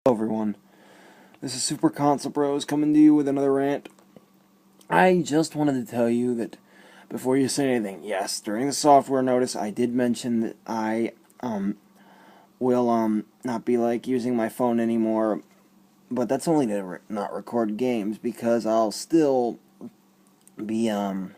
Hello everyone, this is Super Console Bros coming to you with another rant. I just wanted to tell you that before you say anything, yes, during the software notice I did mention that I will not be using my phone anymore, but that's only to not record games because I'll still be I'm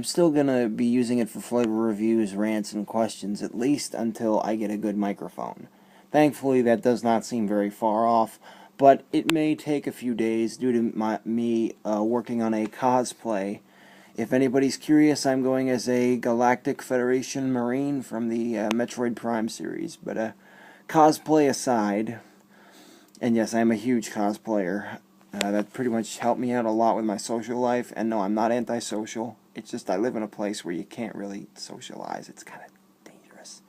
still gonna be using it for flavor reviews, rants, and questions, at least until I get a good microphone. Thankfully, that does not seem very far off, but it may take a few days due to me working on a cosplay. If anybody's curious, I'm going as a Galactic Federation Marine from the Metroid Prime series. But cosplay aside, and yes, I'm a huge cosplayer. That pretty much helped me out a lot with my social life. And no, I'm not antisocial. It's just I live in a place where you can't really socialize. It's kind of dangerous.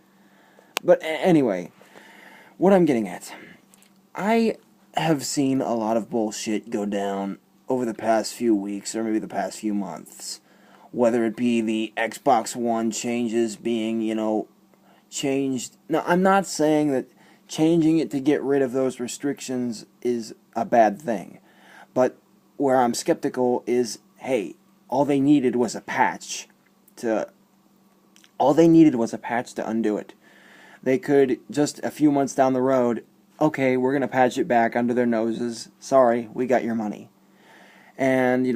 But anyway, what I'm getting at, I have seen a lot of bullshit go down over the past few weeks or maybe the past few months. Whether it be the Xbox One changes being, changed. Now, I'm not saying that changing it to get rid of those restrictions is a bad thing. But where I'm skeptical is, hey, all they needed was a patch to undo it. They could, just a few months down the road, okay, we're going to patch it back under their noses. Sorry, we got your money. And,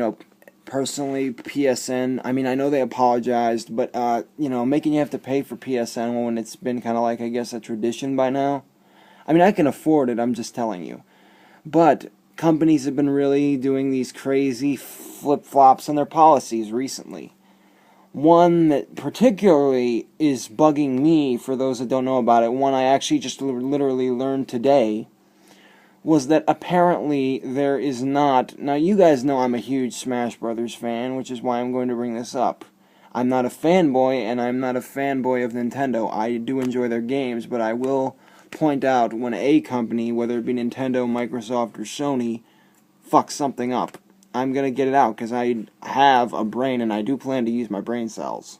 personally, PSN, I mean, I know they apologized, but, making you have to pay for PSN when it's been kind of I guess, a tradition by now. I mean, I can afford it, I'm just telling you. But companies have been really doing these crazy flip-flops on their policies recently. One that particularly is bugging me, for those that don't know about it, one I actually just literally learned today, was that apparently there is not... Now, you guys know I'm a huge Smash Brothers fan, which is why I'm going to bring this up. I'm not a fanboy, and I'm not a fanboy of Nintendo. I do enjoy their games, but I will point out when a company, whether it be Nintendo, Microsoft, or Sony, fucks something up. I'm going to get it out because I have a brain and I do plan to use my brain cells.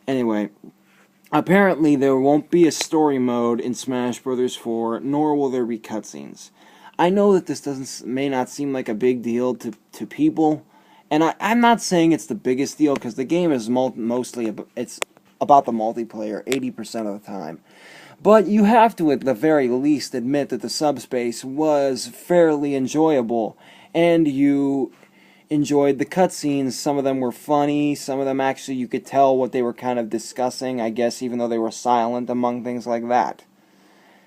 Anyway, apparently there won't be a story mode in Smash Bros. 4, nor will there be cutscenes. I know that this may not seem like a big deal to people, and I'm not saying it's the biggest deal because the game is mostly it's about the multiplayer 80% of the time. But you have to, at the very least, admit that the subspace was fairly enjoyable, and you enjoyed the cutscenes. Some of them were funny, some of them actually you could tell what they were kind of discussing, I guess, even though they were silent among things like that.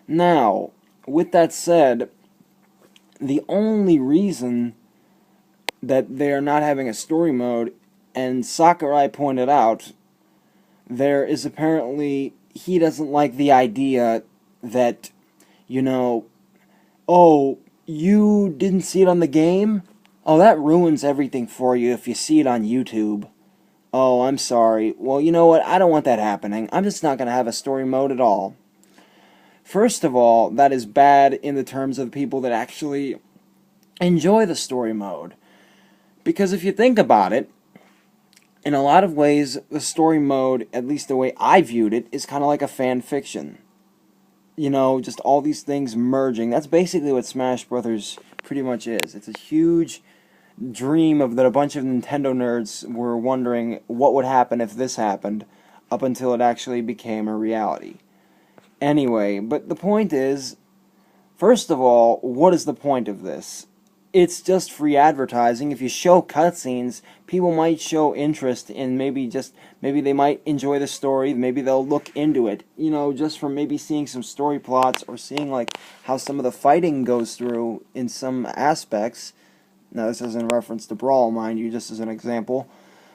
Now, with that said, the only reason that they are not having a story mode, and Sakuri pointed out, there is apparently... he doesn't like the idea that, oh, you didn't see it on the game? Oh, that ruins everything for you if you see it on YouTube. Oh, I'm sorry. Well, you know what? I don't want that happening. I'm just not going to have a story mode at all. First of all, that is bad in the terms of people that actually enjoy the story mode. Because if you think about it, in a lot of ways, the story mode, at least the way I viewed it, is kind of like a fan fiction. Just all these things merging. That's basically what Smash Brothers pretty much is. It's a huge dream that a bunch of Nintendo nerds were wondering what would happen if this happened, up until it actually became a reality. Anyway, but the point is, first of all, what is the point of this? It's just free advertising. If you show cutscenes, people might show interest in maybe they might enjoy the story, maybe they'll look into it, just from maybe seeing some story plots or seeing how some of the fighting goes through in some aspects. Now this is in reference to Brawl, mind you, just as an example.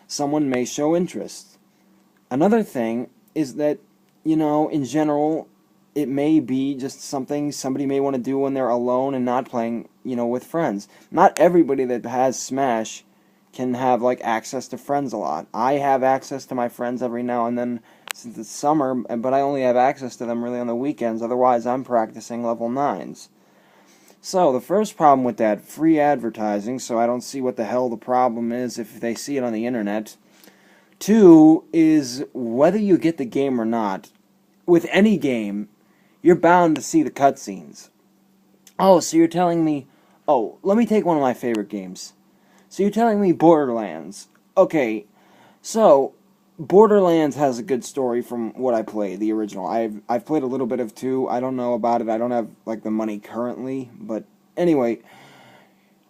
Someone may show interest. Another thing is that, in general, it may be just something somebody may want to do when they're alone and not playing, with friends. Not everybody that has Smash can have, access to friends a lot. I have access to my friends every now and then since it's summer, but I only have access to them really on the weekends. Otherwise, I'm practicing level 9s. So, the first problem with that, free advertising, so I don't see what the hell the problem is if they see it on the internet. 2 is whether you get the game or not. With any game, you're bound to see the cutscenes. Oh, so you're telling me... Oh, let me take one of my favorite games. So you're telling me Borderlands. Okay, so Borderlands has a good story from what I played, the original. I've played a little bit of 2. I don't know about it. I don't have like the money currently, but anyway.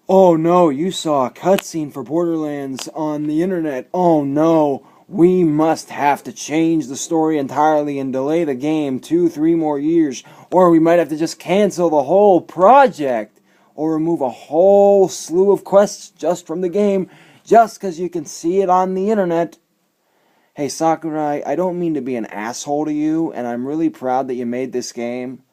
Oh no, you saw a cutscene for Borderlands on the internet. Oh no, we must have to change the story entirely and delay the game 2, 3 more years, or we might have to just cancel the whole project, or remove a whole slew of quests just from the game, just because you can see it on the internet. Hey Sakurai, I don't mean to be an asshole to you, and I'm really proud that you made this game,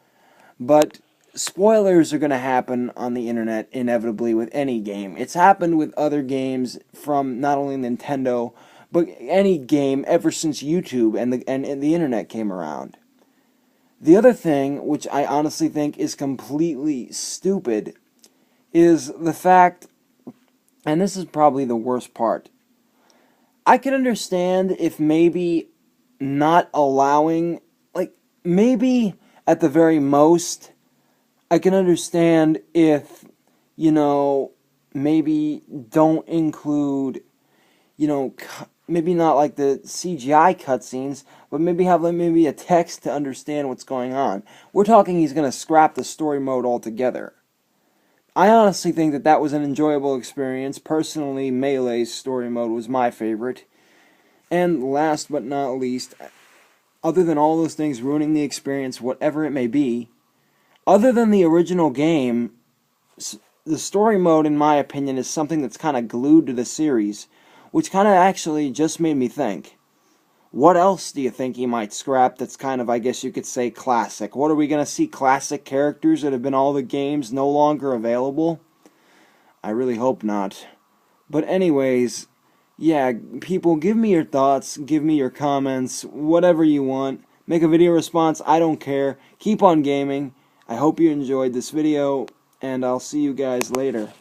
but spoilers are going to happen on the internet inevitably with any game. It's happened with other games from not only Nintendo, but any game ever since YouTube and the internet came around. The other thing, which I honestly think is completely stupid, is the fact, and this is probably the worst part, I can understand if maybe not allowing, like, maybe at the very most, I can understand if, maybe don't include, maybe not like the CGI cutscenes, but maybe have like maybe a text to understand what's going on. We're talking he's going to scrap the story mode altogether. I honestly think that that was an enjoyable experience. Personally, Melee's story mode was my favorite. And last but not least, other than all those things ruining the experience, whatever it may be, other than the original game, the story mode, in my opinion, is something that's kind of glued to the series, which kind of actually just made me think, what else do you think he might scrap that's kind of, I guess you could say, classic? What, are we going to see classic characters that have been all the games no longer available? I really hope not. But anyways, yeah, people, give me your thoughts, give me your comments, whatever you want. Make a video response, I don't care. Keep on gaming. I hope you enjoyed this video, and I'll see you guys later.